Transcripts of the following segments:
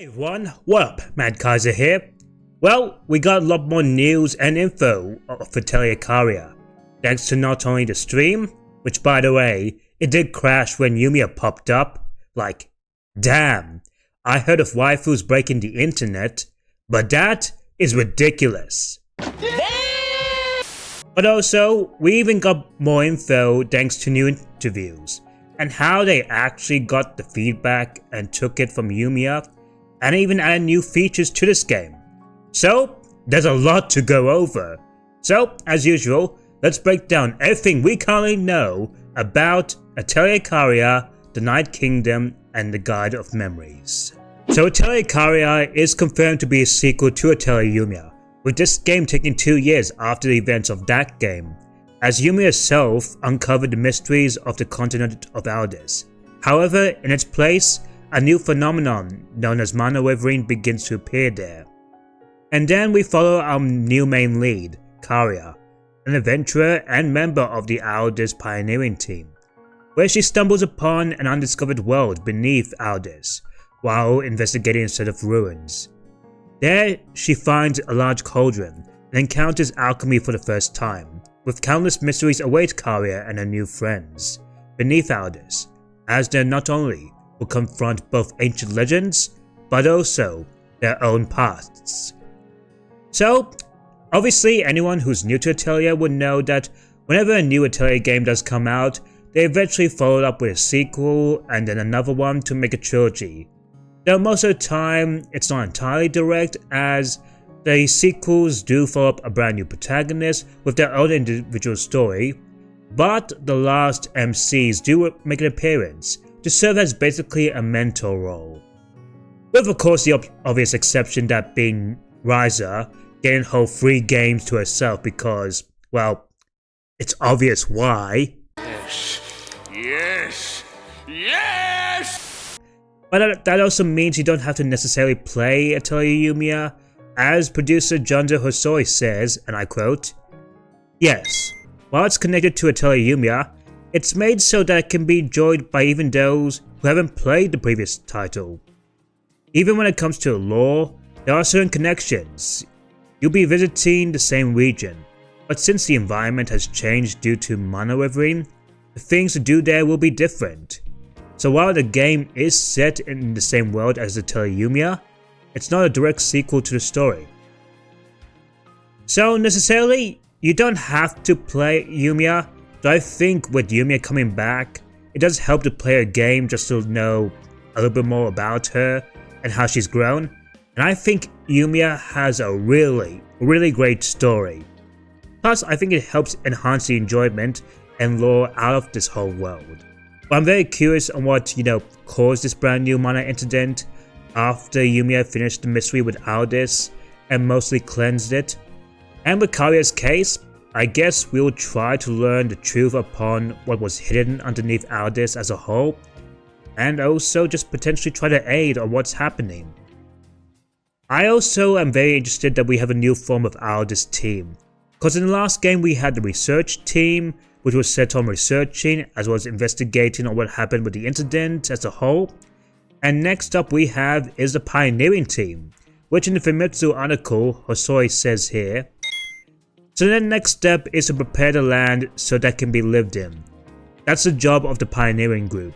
Hey everyone, what up? Mad Kaiser here. Well, we got a lot more news and info of Atelier Karia, thanks to not only the stream, which by the way, it did crash when Yumia popped up. Like, damn, I heard of waifus breaking the internet, but that is ridiculous. But also, we even got more info thanks to new interviews, and how they actually got the feedback and took it from Yumia, and even added new features to this game. So, there's a lot to go over. So, as usual, let's break down everything we currently know about Atelier Karia, the Night Kingdom, and the Guide of Memories. So Atelier Karia is confirmed to be a sequel to Atelier Yumia, with this game taking 2 years after the events of that game, as Yumia herself uncovered the mysteries of the continent of Aldis. However, in its place, a new phenomenon known as mana withering begins to appear there. And then we follow our new main lead, Karia, an adventurer and member of the Aldis pioneering team, where she stumbles upon an undiscovered world beneath Aldis while investigating a set of ruins. There, she finds a large cauldron and encounters alchemy for the first time, with countless mysteries await Karia and her new friends beneath Aldis, as they not only will confront both ancient legends, but also their own pasts. So, obviously anyone who's new to Atelier would know that whenever a new Atelier game does come out, they eventually follow up with a sequel and then another one to make a trilogy. Though most of the time, it's not entirely direct, as the sequels do follow up a brand new protagonist with their own individual story, but the last MCs do make an appearance to serve as basically a mentor role. With of course the obvious exception that being Ryza getting whole 3 games to herself because, well, it's obvious why. Yes! But that also means you don't have to necessarily play Atelier Yumia, as producer Junzo Hosoi says, and I quote, "Yes, while it's connected to Atelier Yumia, it's made so that it can be enjoyed by even those who haven't played the previous title. Even when it comes to lore, there are certain connections. You'll be visiting the same region, but since the environment has changed due to mana withering, the things to do there will be different. So while the game is set in the same world as Atelier Yumia, it's not a direct sequel to the story. So necessarily, you don't have to play Yumia, but I think with Yumia coming back, it does help to play a game just to know a little bit more about her and how she's grown, and I think Yumia has a really great story. Plus, I think it helps enhance the enjoyment and lore out of this whole world. But I'm very curious on what, caused this brand new mana incident after Yumia finished the mystery with Aldis and mostly cleansed it. And with Karia's case, I guess we'll try to learn the truth upon what was hidden underneath Aldis as a whole, and also just potentially try to aid on what's happening. I also am very interested that we have a new form of Aldis team, because in the last game we had the research team, which was set on researching as well as investigating on what happened with the incident as a whole, and next up we have is the pioneering team, which in the Famitsu article Hosoi says here, so the next step is to prepare the land so that can be lived in. That's the job of the pioneering group.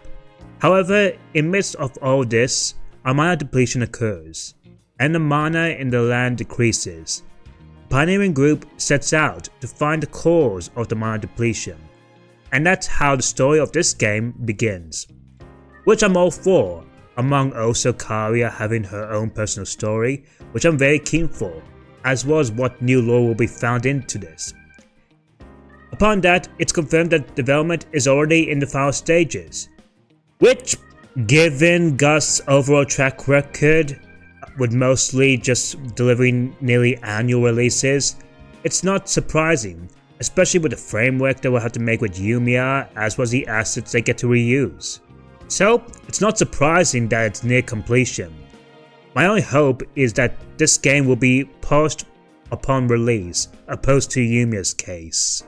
However, in midst of all this, a mana depletion occurs, and the mana in the land decreases. The pioneering group sets out to find the cause of the mana depletion, and that's how the story of this game begins. Which I'm all for, among also Karia having her own personal story, which I'm very keen for, as well as what new lore will be found into this. Upon that, it's confirmed that development is already in the final stages, which, given Gust's overall track record, with mostly just delivering nearly annual releases, it's not surprising, especially with the framework they will have to make with Yumia as well as the assets they get to reuse. So, it's not surprising that it's near completion. My only hope is that this game will be polished upon release, opposed to Yumia's case.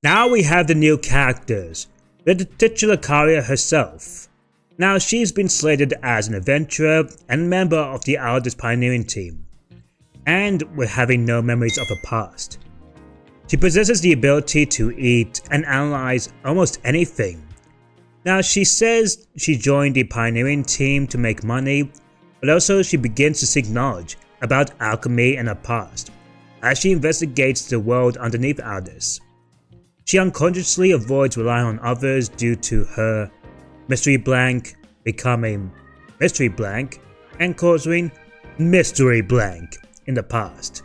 Now we have the new characters, with the titular Karia herself. Now she's been slated as an adventurer and member of the Aldous pioneering team, and with having no memories of her past. She possesses the ability to eat and analyze almost anything. Now she says she joined the pioneering team to make money, but also she begins to seek knowledge about alchemy and her past, as she investigates the world underneath Aldous. She unconsciously avoids relying on others due to her mystery blank becoming mystery blank and causing mystery blank in the past,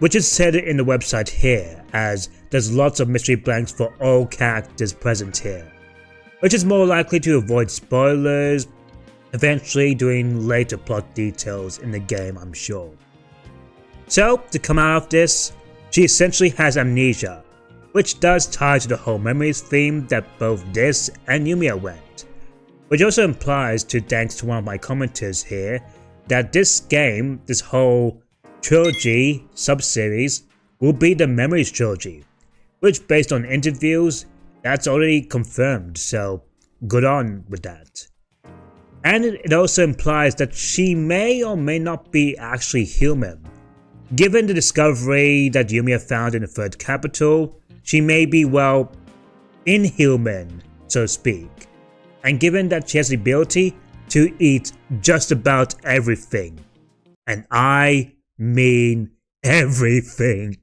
which is said in the website here, as there's lots of mystery blanks for all characters present here, which is more likely to avoid spoilers eventually during later plot details in the game, I'm sure. So, to come out of this, she essentially has amnesia, which does tie to the whole memories theme that both this and Yumia went, which also implies, thanks to one of my commenters here, that this game, this whole trilogy sub-series, will be the Memories trilogy, which based on interviews, that's already confirmed, so good on with that. And it also implies that she may or may not be actually human. Given the discovery that Yumia found in the third capital, she may be, well, inhuman, so to speak. And given that she has the ability to eat just about everything. And I mean everything.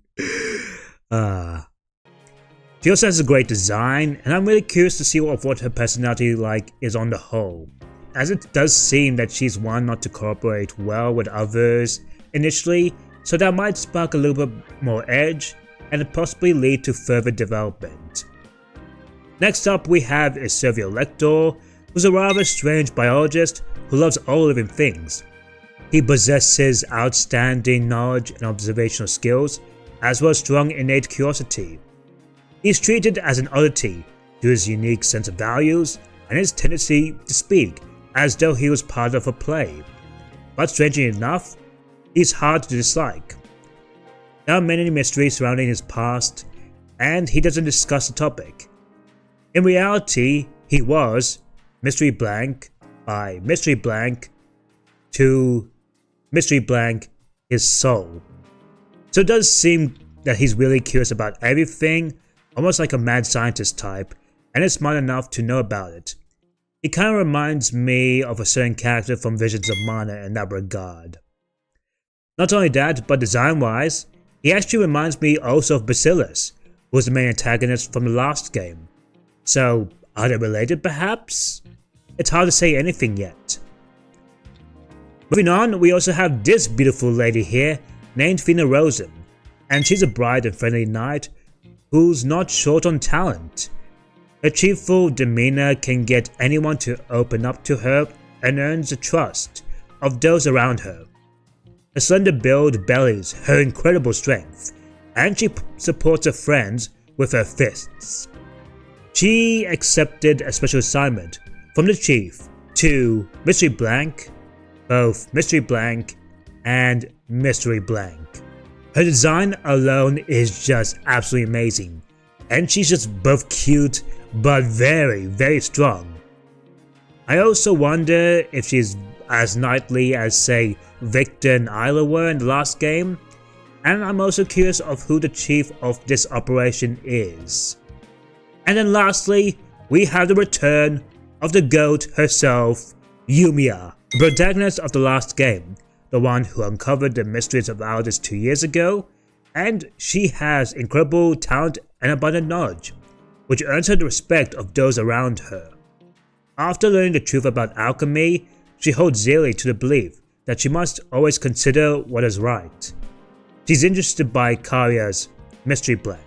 She also has a great design, and I'm really curious to see what her personality is on the whole, as it does seem that she's one not to cooperate well with others initially, so that might spark a little bit more edge and possibly lead to further development. Next up we have is Servio Lector, who's a rather strange biologist who loves all living things. He possesses outstanding knowledge and observational skills, as well as strong innate curiosity. He's treated as an oddity due to his unique sense of values and his tendency to speak as though he was part of a play. But strangely enough, he's hard to dislike. There are many mysteries surrounding his past, and he doesn't discuss the topic. In reality, he was mystery blank by mystery blank to mystery blank his soul. So it does seem that he's really curious about everything, almost like a mad scientist type, and is smart enough to know about it. He kind of reminds me of a certain character from Visions of Mana in that regard. Not only that, but design-wise, he actually reminds me also of Bacillus, who was the main antagonist from the last game. So, are they related perhaps? It's hard to say anything yet. Moving on, we also have this beautiful lady here, named Fina Rosen, and she's a bright and friendly knight who's not short on talent. Her cheerful demeanor can get anyone to open up to her and earns the trust of those around her. Her slender build bellies her incredible strength, and she supports her friends with her fists. She accepted a special assignment from the chief to Mystery Blank, both Mystery Blank and Mystery Blank. Her design alone is just absolutely amazing, and she's just both cute but very, very strong. I also wonder if she's as knightly as, say, Victor and Isla were in the last game, and I'm also curious of who the chief of this operation is. And then lastly, we have the return of the GOAT herself, Yumia, the protagonist of the last game, the one who uncovered the mysteries of Aldous 2 years ago, and she has incredible talent and abundant knowledge, which earns her the respect of those around her. After learning the truth about alchemy, she holds dearly to the belief that she must always consider what is right. She's interested by Karia's mystery blank,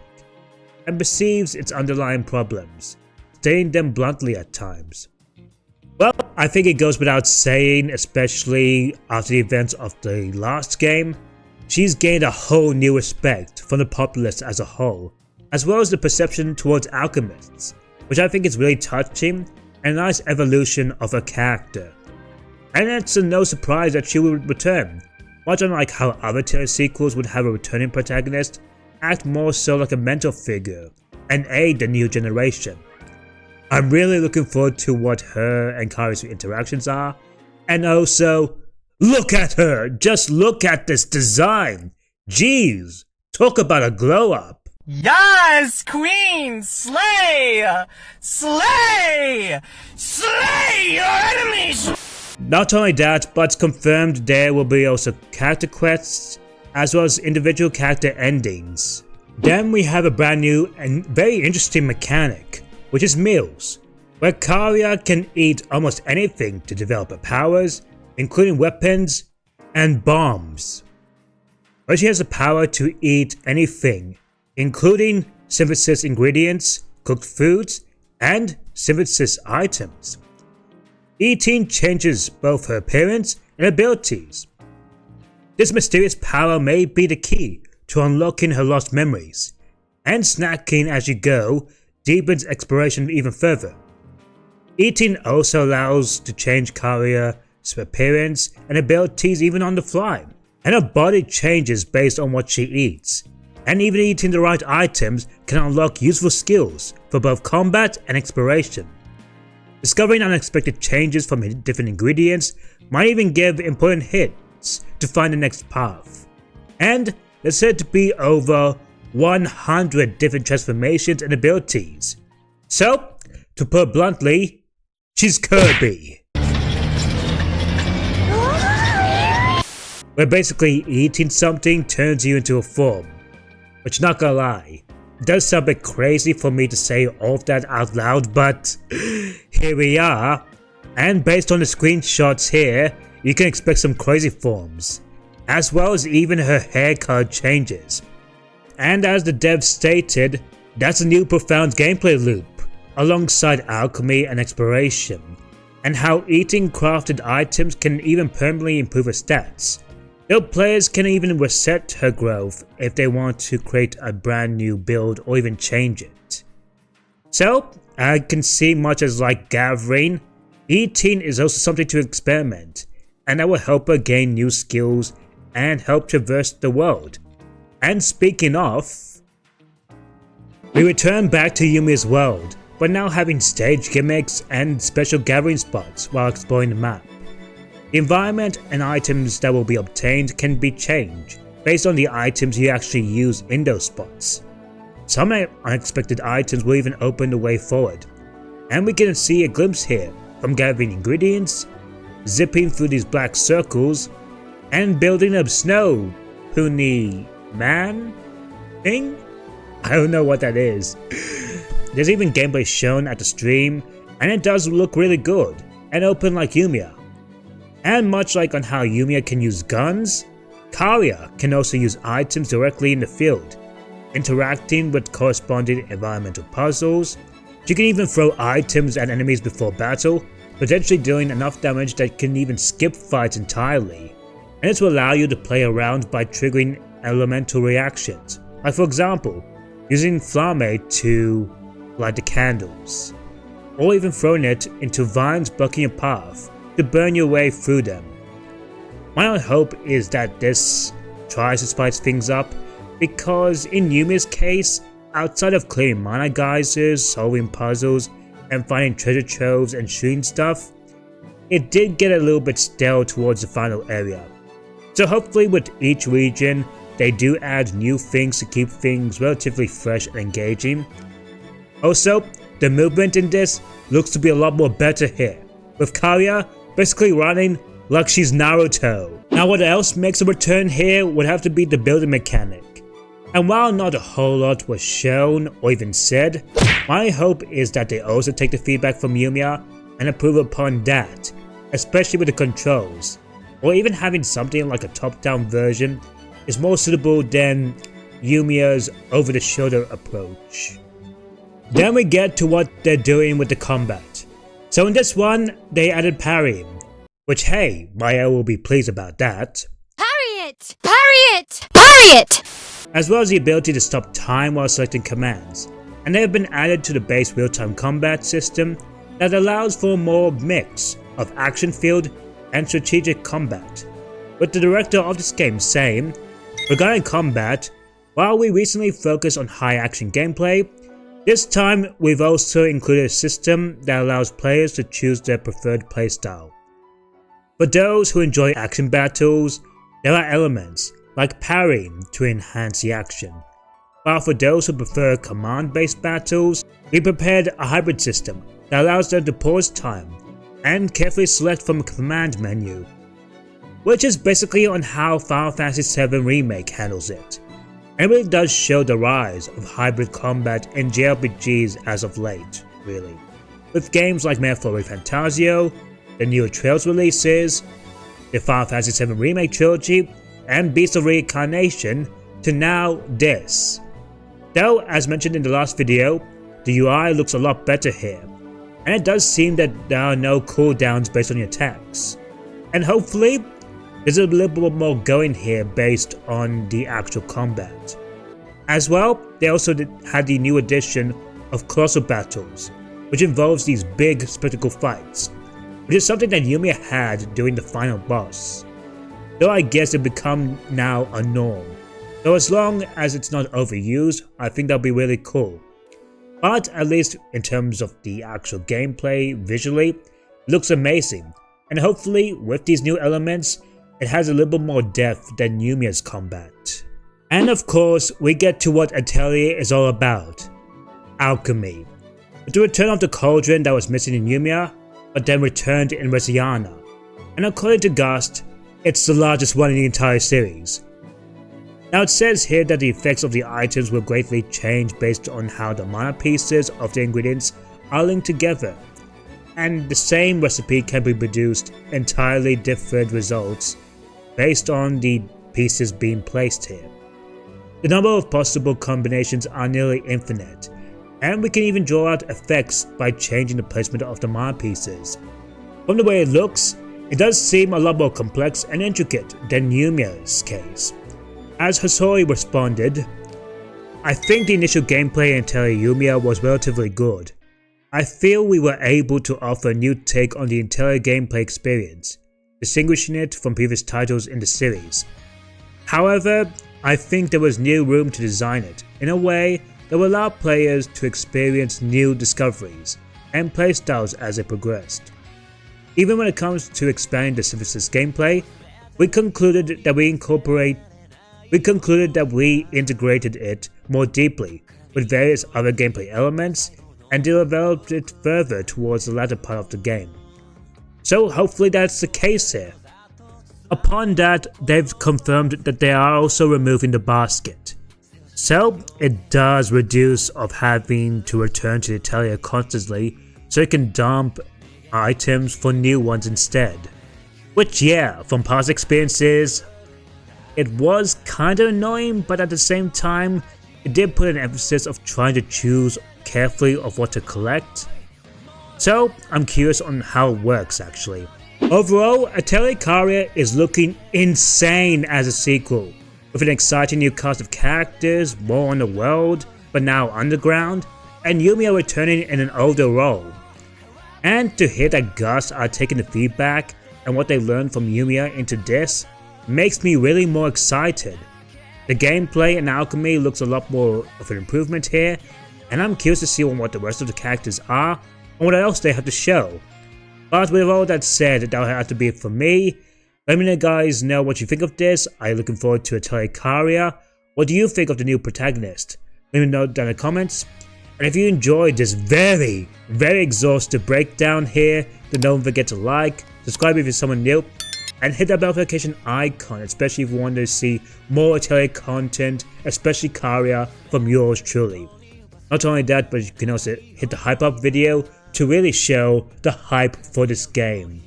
and perceives its underlying problems, stating them bluntly at times. Well, I think it goes without saying, especially after the events of the last game, she's gained a whole new respect from the populace as a whole, as well as the perception towards alchemists, which I think is really touching and a nice evolution of her character. And it's no surprise that she will return, much unlike how other Tales sequels would have a returning protagonist act more so like a mentor figure and aid the new generation. I'm really looking forward to what her and Karia's interactions are. And also, look at her! Just look at this design! Jeez! Talk about a glow up! Yes, Queen! Slay! Slay! Slay your enemies! Not only that, but it's confirmed there will be also character quests, as well as individual character endings. Then we have a brand new and very interesting mechanic, which is meals, where Karia can eat almost anything to develop her powers, including weapons and bombs. But she has the power to eat anything, including synthesis ingredients, cooked foods, and synthesis items. Eating changes both her appearance and abilities. This mysterious power may be the key to unlocking her lost memories, and snacking as you go deepens exploration even further. Eating also allows to change Karia's appearance and abilities even on the fly, and her body changes based on what she eats, and even eating the right items can unlock useful skills for both combat and exploration. Discovering unexpected changes from different ingredients might even give important hints to find the next path. And there's said to be over 100 different transformations and abilities. So, to put it bluntly, she's Kirby. Where basically eating something turns you into a form. Which, not gonna lie, it does sound a bit crazy for me to say all of that out loud, but here we are. And based on the screenshots here, you can expect some crazy forms, as well as even her hair color changes. And as the dev stated, that's a new profound gameplay loop, alongside alchemy and exploration, and how eating crafted items can even permanently improve her stats. Though players can even reset her growth if they want to create a brand new build or even change it. So, I can see much as like gathering, eating is also something to experiment, and that will help her gain new skills and help traverse the world. And speaking of, we return back to Yumia's world, but now having stage gimmicks and special gathering spots while exploring the map. The environment and items that will be obtained can be changed based on the items you actually use in those spots. Some unexpected items will even open the way forward, and we can see a glimpse here from gathering ingredients, zipping through these black circles, and building a snow pony man thing? I don't know what that is. There's even gameplay shown at the stream, and it does look really good and open like Yumia. And much like on how Yumia can use guns, Karia can also use items directly in the field, interacting with corresponding environmental puzzles. She can even throw items at enemies before battle, potentially dealing enough damage that can even skip fights entirely. And this will allow you to play around by triggering elemental reactions, like for example, using flame to light the candles, or even throwing it into vines blocking your path to burn your way through them. My only hope is that this tries to spice things up, because in Yumia's case, outside of clearing mana geysers, solving puzzles, and finding treasure troves and shooting stuff, it did get a little bit stale towards the final area. So hopefully with each region, they do add new things to keep things relatively fresh and engaging. Also, the movement in this looks to be a lot more better here, with Karia basically running like she's Naruto. Now what else makes a return here would have to be the building mechanic. And while not a whole lot was shown or even said, my hope is that they also take the feedback from Yumia and improve upon that, especially with the controls, or even having something like a top-down version is more suitable than Yumia's over-the-shoulder approach. Then we get to what they're doing with the combat. So in this one, they added parrying, which hey, Maya will be pleased about that. Parry it! Parry it! Parry it! As well as the ability to stop time while selecting commands, and they have been added to the base real-time combat system that allows for a more mix of action field and strategic combat, with the director of this game saying, regarding combat, while we recently focused on high action gameplay, This time, we've also included a system that allows players to choose their preferred playstyle. For those who enjoy action battles, there are elements like parrying to enhance the action, while for those who prefer command-based battles, we prepared a hybrid system that allows them to pause time and carefully select from a command menu, which is basically on how Final Fantasy VII Remake handles it. And it really does show the rise of hybrid combat in JRPGs as of late, really. With games like Metaphor Fantasio, the newer Trails releases, the Final Fantasy VII Remake trilogy, and Beasts of Reincarnation, to now this. Though, as mentioned in the last video, the UI looks a lot better here, and it does seem that there are no cooldowns based on your attacks. And hopefully, there's a little bit more going here based on the actual combat. As well, they also had the new addition of Colossal Battles, which involves these big spectacle fights, which is something that Yumia had during the final boss. Though I guess it become now a norm. Though as long as it's not overused, I think that'll be really cool. But at least in terms of the actual gameplay, visually, it looks amazing. And hopefully, with these new elements, it has a little bit more depth than Yumia's combat. And of course, we get to what Atelier is all about. Alchemy. The return of the cauldron that was missing in Yumia, but then returned in Resiana. And according to Gust, it's the largest one in the entire series. Now it says here that the effects of the items will greatly change based on how the mana pieces of the ingredients are linked together. And the same recipe can be produced entirely different results based on the pieces being placed here. The number of possible combinations are nearly infinite, and we can even draw out effects by changing the placement of the mana pieces. From the way it looks, it does seem a lot more complex and intricate than Yumia's case. As Hosori responded, I think the initial gameplay in Atelier Yumia was relatively good. I feel we were able to offer a new take on the entire gameplay experience, distinguishing it from previous titles in the series. However, I think there was new room to design it in a way that will allow players to experience new discoveries and playstyles as they progressed. Even when it comes to expanding the synthesis gameplay, we concluded that we integrated it more deeply with various other gameplay elements and developed it further towards the latter part of the game. So hopefully that's the case here. Upon that, they've confirmed that they are also removing the basket. So it does reduce of having to return to the Atelier constantly, so you can dump items for new ones instead. Which yeah, from past experiences, it was kinda annoying, but at the same time, it did put an emphasis of trying to choose carefully of what to collect. So I'm curious on how it works actually. Overall, Atelier Karia is looking insane as a sequel, with an exciting new cast of characters, more on the world, but now underground, and Yumia returning in an older role. And to hear that Gus are taking the feedback and what they learned from Yumia into this, makes me really more excited. The gameplay and alchemy looks a lot more of an improvement here, and I'm curious to see what the rest of the characters are and what else they have to show. But with all that said, that'll have to be it for me. Let me know guys know what you think of this. Are you looking forward to Atelier Karia? What do you think of the new protagonist? Let me know down in the comments. And if you enjoyed this very exhaustive breakdown here, then don't forget to like, subscribe if you're someone new, and hit that notification icon, especially if you want to see more Atelier content, especially Karia, from yours truly. Not only that, but you can also hit the hype up video to really show the hype for this game.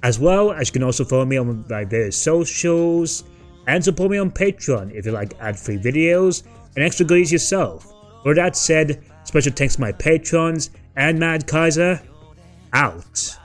As well as you can also follow me on my various socials and support me on Patreon if you like ad-free videos and extra goodies yourself. With that said, special thanks to my patrons and Mad Kaiser, out.